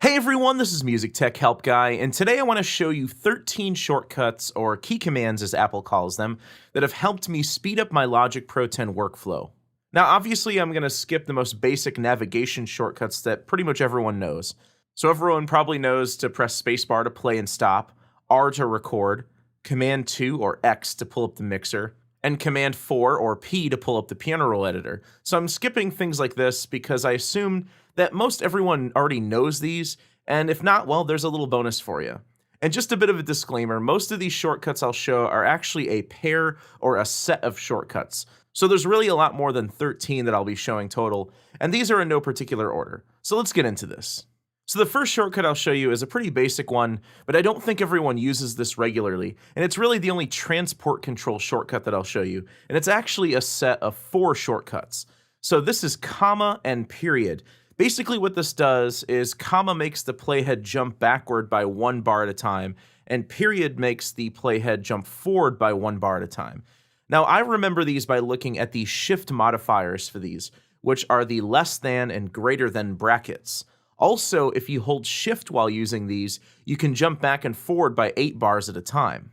Hey everyone, this is Music Tech Help Guy, and today I want to show you 13 shortcuts, or key commands as Apple calls them, that have helped me speed up my Logic Pro 10 workflow. Now obviously I'm going to skip the most basic navigation shortcuts that pretty much everyone knows. So everyone probably knows to press spacebar to play and stop, R to record, Command 2 or X to pull up the mixer, and Command 4 or P to pull up the piano roll editor. So I'm skipping things like this because I assume that most everyone already knows these, and if not, well, there's a little bonus for you. And just a bit of a disclaimer, most of these shortcuts I'll show are actually a pair or a set of shortcuts. So there's really a lot more than 13 that I'll be showing total, and these are in no particular order. So let's get into this. So the first shortcut I'll show you is a pretty basic one, but I don't think everyone uses this regularly, and it's really the only transport control shortcut that I'll show you, and it's actually a set of 4 shortcuts. So this is comma and period. Basically what this does is comma makes the playhead jump backward by 1 bar at a time, and period makes the playhead jump forward by 1 bar at a time. Now I remember these by looking at the shift modifiers for these, which are the less than and greater than brackets. Also, if you hold shift while using these, you can jump back and forward by 8 bars at a time.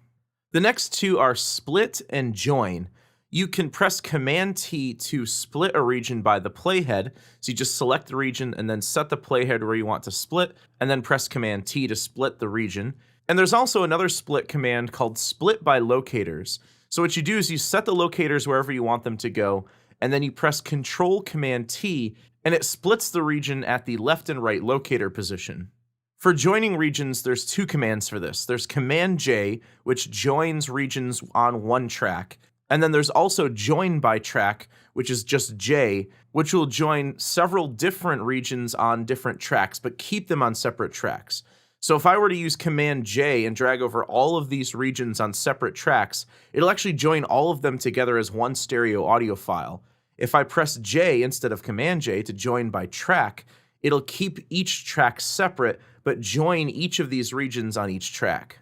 The next two are split and join. You can press Command T to split a region by the playhead, so you just select the region and then set the playhead where you want to split, and then press Command T to split the region. And there's also another split command called split by locators. So what you do is you set the locators wherever you want them to go, and then you press Control Command T, and it splits the region at the left and right locator position. For joining regions, there's 2 commands for this. There's Command J, which joins regions on one track, and then there's also join by track, which is just J, which will join several different regions on different tracks, but keep them on separate tracks. So if I were to use Command J and drag over all of these regions on separate tracks, it'll actually join all of them together as one stereo audio file. If I press J instead of Command J to join by track, it'll keep each track separate, but join each of these regions on each track.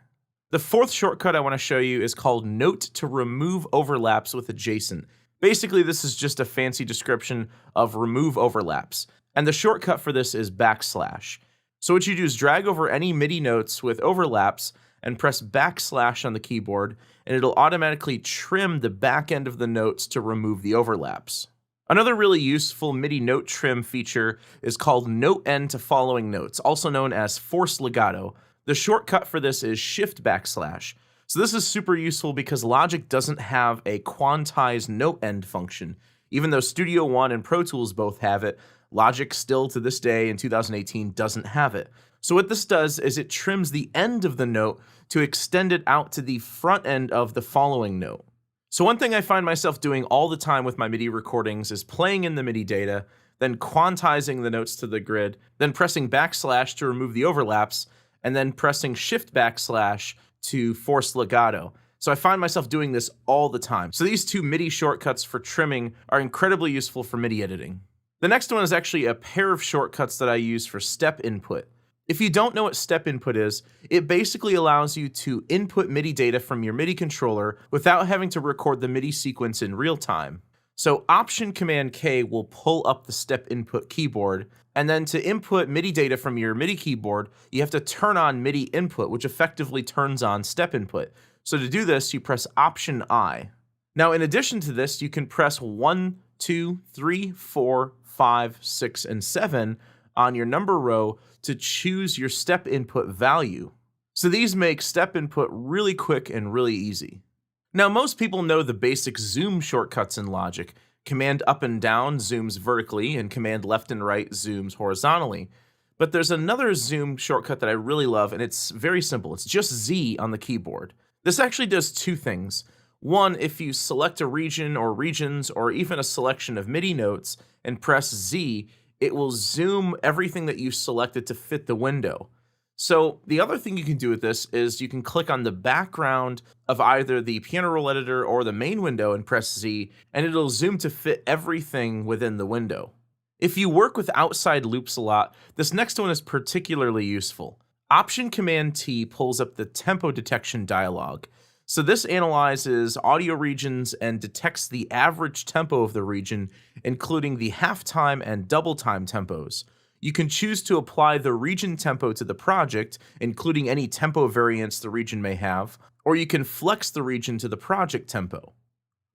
The 4th shortcut I want to show you is called Note to remove overlaps with adjacent. Basically, this is just a fancy description of remove overlaps, and the shortcut for this is backslash. So what you do is drag over any MIDI notes with overlaps and press backslash on the keyboard, and it'll automatically trim the back end of the notes to remove the overlaps. Another really useful MIDI note trim feature is called Note End to Following Notes, also known as Force Legato. The shortcut for this is Shift backslash. So this is super useful because Logic doesn't have a quantized note end function. Even though Studio One and Pro Tools both have it, Logic still to this day in 2018 doesn't have it. So what this does is it trims the end of the note to extend it out to the front end of the following note. So one thing I find myself doing all the time with my MIDI recordings is playing in the MIDI data, then quantizing the notes to the grid, then pressing backslash to remove the overlaps, and then pressing shift backslash to force legato. So I find myself doing this all the time. So these 2 MIDI shortcuts for trimming are incredibly useful for MIDI editing. The next one is actually a pair of shortcuts that I use for step input. If you don't know what step input is, it basically allows you to input MIDI data from your MIDI controller without having to record the MIDI sequence in real time. So Option Command K will pull up the step input keyboard, and then to input MIDI data from your MIDI keyboard, you have to turn on MIDI input, which effectively turns on step input. So to do this, you press Option I. Now in addition to this, you can press 1, 2, 3, 4, 5, 6, and 7 on your number row to choose your step input value. So these make step input really quick and really easy. Now most people know the basic zoom shortcuts in Logic. Command up and down zooms vertically, and Command left and right zooms horizontally. But there's another zoom shortcut that I really love, and it's very simple. It's just Z on the keyboard. This actually does 2 things. One, if you select a region or regions or even a selection of MIDI notes and press Z, it will zoom everything that you selected to fit the window. So the other thing you can do with this is you can click on the background of either the piano roll editor or the main window and press Z, and it'll zoom to fit everything within the window. If you work with outside loops a lot, this next one is particularly useful. Option Command T pulls up the tempo detection dialog. So this analyzes audio regions and detects the average tempo of the region, including the half-time and double-time tempos. You can choose to apply the region tempo to the project, including any tempo variants the region may have, or you can flex the region to the project tempo.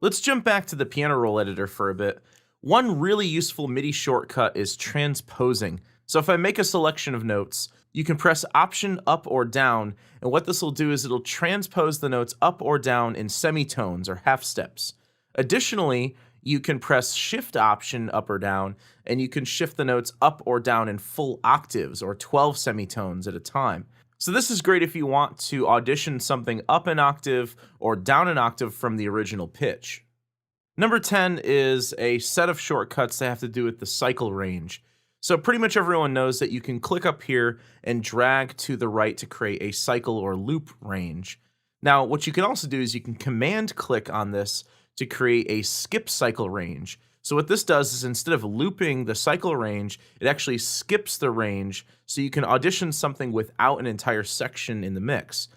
Let's jump back to the piano roll editor for a bit. One really useful MIDI shortcut is transposing. So if I make a selection of notes, you can press Option up or down, and what this will do is it'll transpose the notes up or down in semitones or half steps. Additionally, you can press Shift Option up or down, and you can shift the notes up or down in full octaves or 12 semitones at a time. So this is great if you want to audition something up an octave or down an octave from the original pitch. Number 10 is a set of shortcuts that have to do with the cycle range. So pretty much everyone knows that you can click up here and drag to the right to create a cycle or loop range. Now, what you can also do is you can command click on this to create a skip cycle range. So what this does is instead of looping the cycle range, it actually skips the range so you can audition something without an entire section in the mix.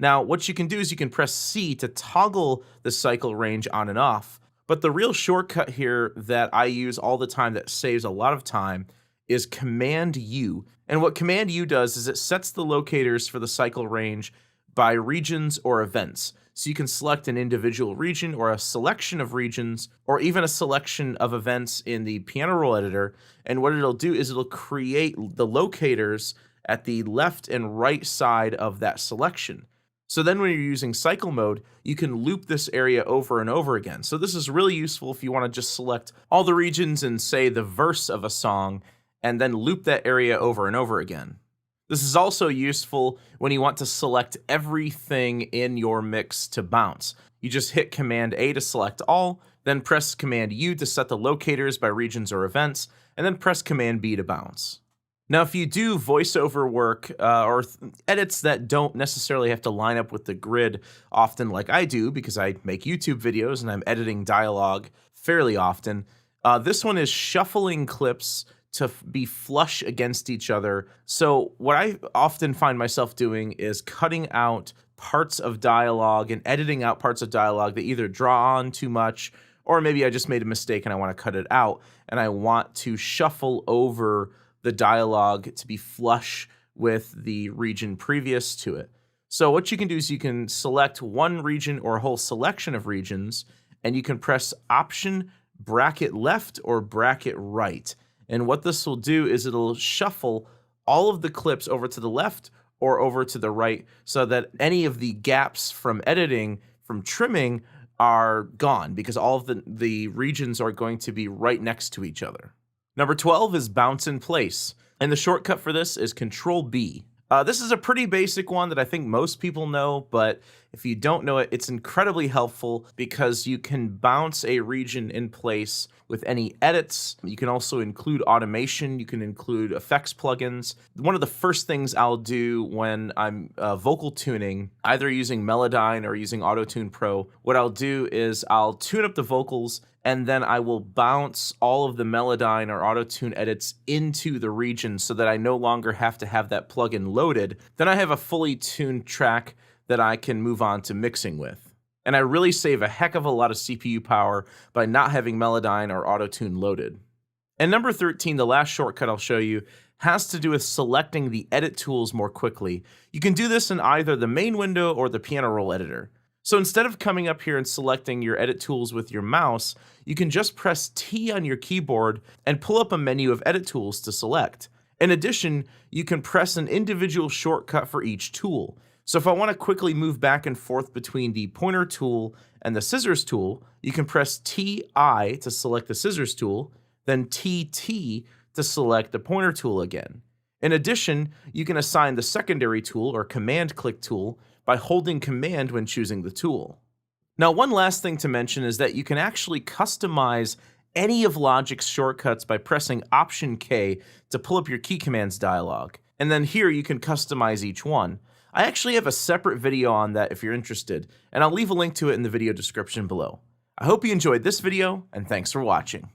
Now, what you can do is you can press C to toggle the cycle range on and off. But the real shortcut here that I use all the time that saves a lot of time is Command U. And what Command U does is it sets the locators for the cycle range by regions or events. So you can select an individual region or a selection of regions or even a selection of events in the piano roll editor. And what it'll do is it'll create the locators at the left and right side of that selection. So then when you're using cycle mode, you can loop this area over and over again. So this is really useful if you want to just select all the regions and say the verse of a song and then loop that area over and over again. This is also useful when you want to select everything in your mix to bounce. You just hit Command A to select all, then press Command U to set the locators by regions or events, and then press Command B to bounce. Now, if you do voiceover work or edits that don't necessarily have to line up with the grid often like I do, because I make YouTube videos and I'm editing dialogue fairly often, this one is shuffling clips to be flush against each other. So what I often find myself doing is cutting out parts of dialogue and editing out parts of dialogue that either draw on too much, or maybe I just made a mistake and I want to cut it out, and I want to shuffle over the dialogue to be flush with the region previous to it. So what you can do is you can select one region or a whole selection of regions, and you can press Option bracket left or bracket right. And what this will do is it'll shuffle all of the clips over to the left or over to the right so that any of the gaps from editing, from trimming, are gone because all of the regions are going to be right next to each other. Number 12 is bounce in place. And the shortcut for this is Control B. This is a pretty basic one that I think most people know, but if you don't know it, it's incredibly helpful because you can bounce a region in place with any edits. You can also include automation. You can include effects plugins. One of the first things I'll do when I'm vocal tuning, either using Melodyne or using Auto-Tune Pro, what I'll do is I'll tune up the vocals and then I will bounce all of the Melodyne or Auto-Tune edits into the region so that I no longer have to have that plugin loaded. Then I have a fully tuned track that I can move on to mixing with. And I really save a heck of a lot of CPU power by not having Melodyne or Auto-Tune loaded. And number 13, the last shortcut I'll show you, has to do with selecting the edit tools more quickly. You can do this in either the main window or the piano roll editor. So instead of coming up here and selecting your edit tools with your mouse, you can just press T on your keyboard and pull up a menu of edit tools to select. In addition, you can press an individual shortcut for each tool. So if I want to quickly move back and forth between the pointer tool and the scissors tool, you can press TI to select the scissors tool, then TT to select the pointer tool again. In addition, you can assign the secondary tool or command click tool by holding command when choosing the tool. Now, one last thing to mention is that you can actually customize any of Logic's shortcuts by pressing Option K to pull up your key commands dialog. And then here you can customize each one. I actually have a separate video on that if you're interested, and I'll leave a link to it in the video description below. I hope you enjoyed this video, and thanks for watching.